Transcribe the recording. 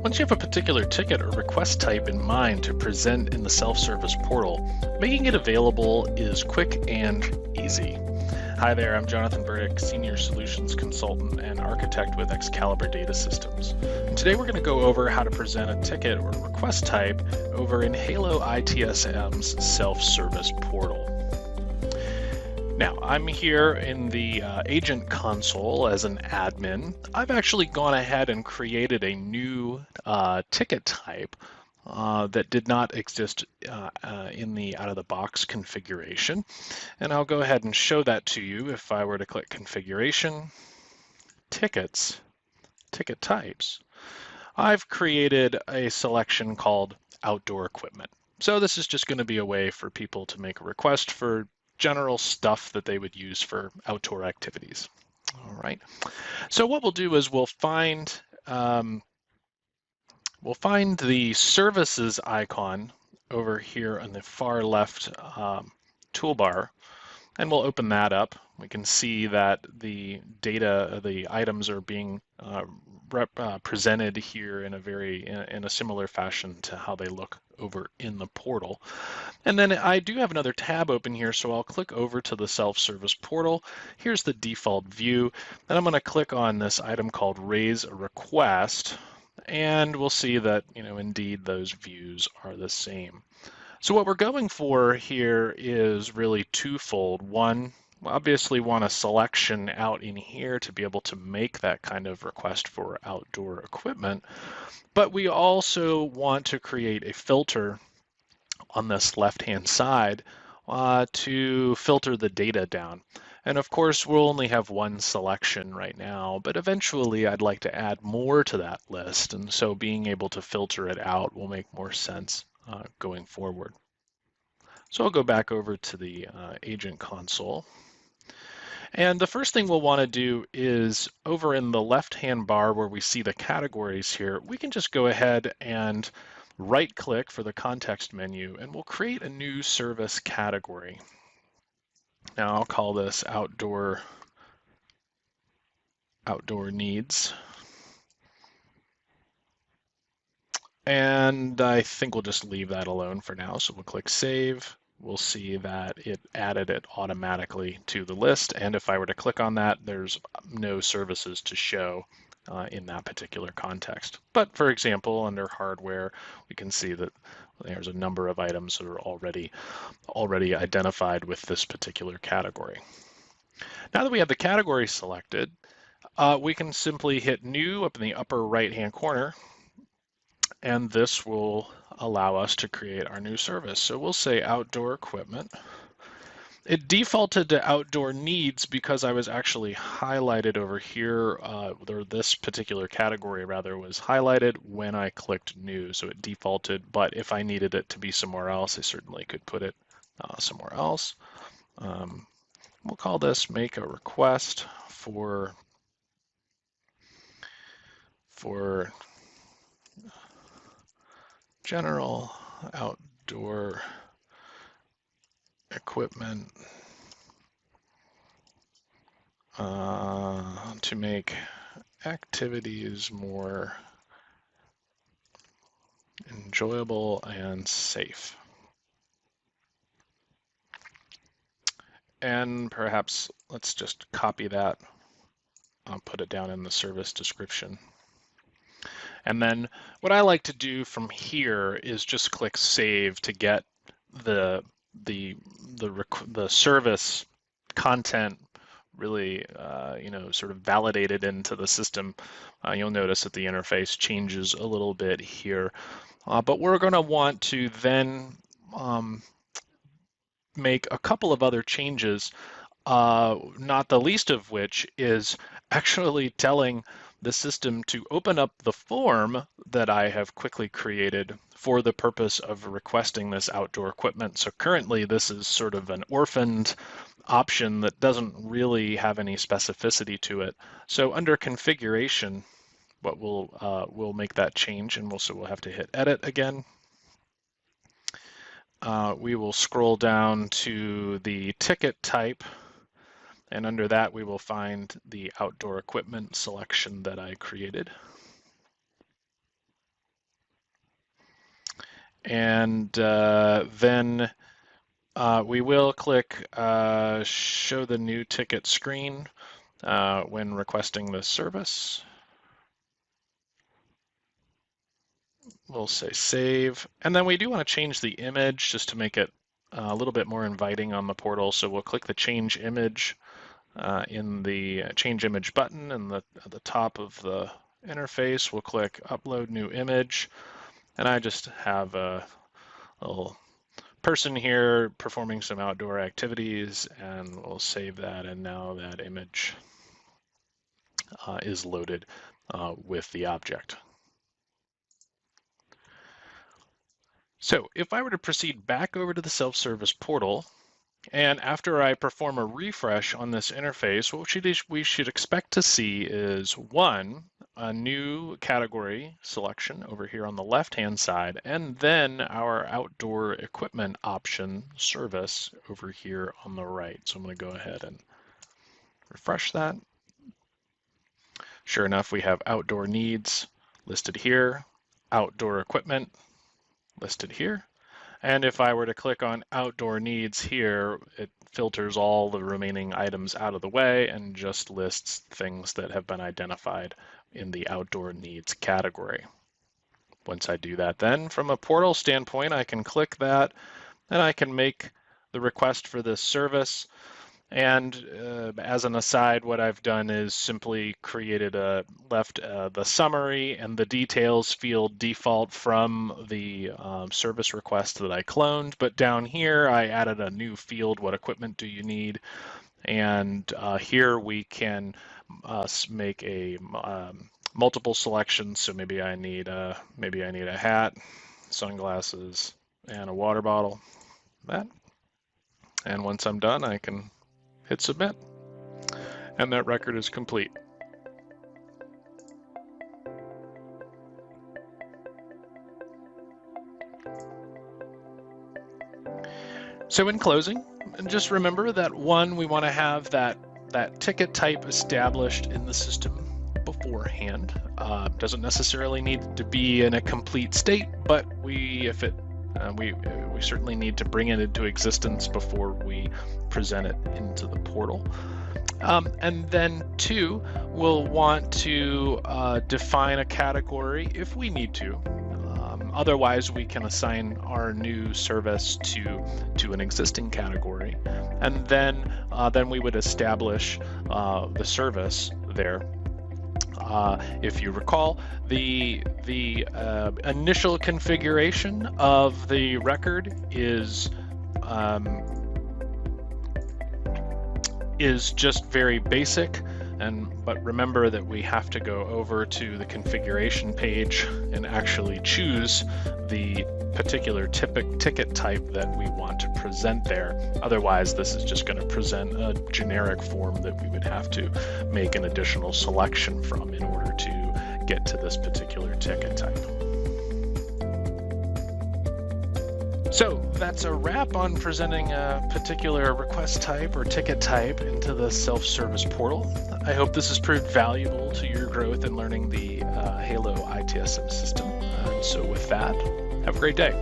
Once you have a particular ticket or request type in mind to present in the self-service portal, making it available is quick and easy. Hi there, I'm Jonathan Berdyck, Senior Solutions Consultant and Architect with Excalibur Data Systems. And today we're going to go over how to present a ticket or request type over in HaloITSM's self-service portal. Now, I'm here in the agent console as an admin. I've actually gone ahead and created a new ticket type that did not exist in the out-of-the-box configuration. And I'll go ahead and show that to you if I were to click Configuration, Tickets, Ticket Types. I've created a selection called Outdoor Equipment. So this is just going to be a way for people to make a request for general stuff that they would use for outdoor activities. All right. So what we'll do is we'll find the services icon over here on the far left toolbar, and we'll open that up. We can see that the data, the items are being presented here in a similar fashion to how they look over in the portal. And then I do have another tab open here, so I'll click over to the self-service portal. Here's the default view, and I'm going to click on this item called Raise a Request, and we'll see that, indeed those views are the same. So what we're going for here is really twofold. One, we obviously want a selection out in here to be able to make that kind of request for outdoor equipment, but we also want to create a filter on this left-hand side to filter the data down. And of course, we'll only have one selection right now, but eventually I'd like to add more to that list. And so being able to filter it out will make more sense going forward. So I'll go back over to the agent console. And the first thing we'll want to do is over in the left-hand bar where we see the categories here, we can just go ahead and right-click for the context menu, and we'll create a new service category. Now I'll call this outdoor needs. And I think we'll just leave that alone for now. So we'll click Save. We'll see that it added it automatically to the list. And if I were to click on that, there's no services to show in that particular context. But for example, under hardware, we can see that there's a number of items that are already identified with this particular category. Now that we have the category selected, we can simply hit New up in the upper right-hand corner, and this will allow us to create our new service. So we'll say Outdoor Equipment. It defaulted to Outdoor Needs because I was actually highlighted over here, or this particular category rather was highlighted when I clicked New, so it defaulted, but if I needed it to be somewhere else, I certainly could put it somewhere else. We'll call this Make a Request for general outdoor equipment to make activities more enjoyable and safe. And perhaps let's just copy that, put it down in the service description. And then what I like to do from here is just click Save to get the service content really sort of validated into the system. You'll notice that the interface changes a little bit here, but we're going to want to then make a couple of other changes, not the least of which is actually telling the system to open up the form that I have quickly created for the purpose of requesting this outdoor equipment. So currently this is sort of an orphaned option that doesn't really have any specificity to it. So under configuration, what we'll make that change, and we'll have to hit edit again. We will scroll down to the ticket type, and under that we will find the outdoor equipment selection that I created. And then we will click show the new ticket screen when requesting this service. We'll say save. And then we do want to change the image just to make it a little bit more inviting on the portal. So we'll click the change image in the change image button and at the top of the interface. We'll click upload new image. And I just have a little person here performing some outdoor activities, and we'll save that. And now that image is loaded with the object. So if I were to proceed back over to the self-service portal, and after I perform a refresh on this interface, what we should expect to see is one, a new category selection over here on the left-hand side, and then our outdoor equipment option service over here on the right. So I'm going to go ahead and refresh that. Sure enough, we have outdoor needs listed here, outdoor equipment listed here. And if I were to click on outdoor needs here, it filters all the remaining items out of the way and just lists things that have been identified in the outdoor needs category. Once I do that, then from a portal standpoint, I can click that and I can make the request for this service. And as an aside, what I've done is simply left the summary and the details field default from the service request that I cloned. But down here, I added a new field, what equipment do you need? And here we can make a multiple selections. So maybe I need a hat, sunglasses, and a water bottle. And once I'm done, I can hit submit, and that record is complete. So in closing, just remember that one, we want to have that ticket type established in the system beforehand. Doesn't necessarily need to be in a complete state, but we certainly need to bring it into existence before we present it into the portal. And then two, we'll want to define a category if we need to. Otherwise, we can assign our new service to an existing category, and then we would establish the service there. If you recall, the initial configuration of the record is just very basic, but remember that we have to go over to the configuration page and actually choose the particular ticket type that we want to present there. Otherwise, this is just going to present a generic form that we would have to make an additional selection from in order to get to this particular ticket type. So that's a wrap on presenting a particular request type or ticket type into the self-service portal. I hope this has proved valuable to your growth in learning the HaloITSM system. So with that, have a great day.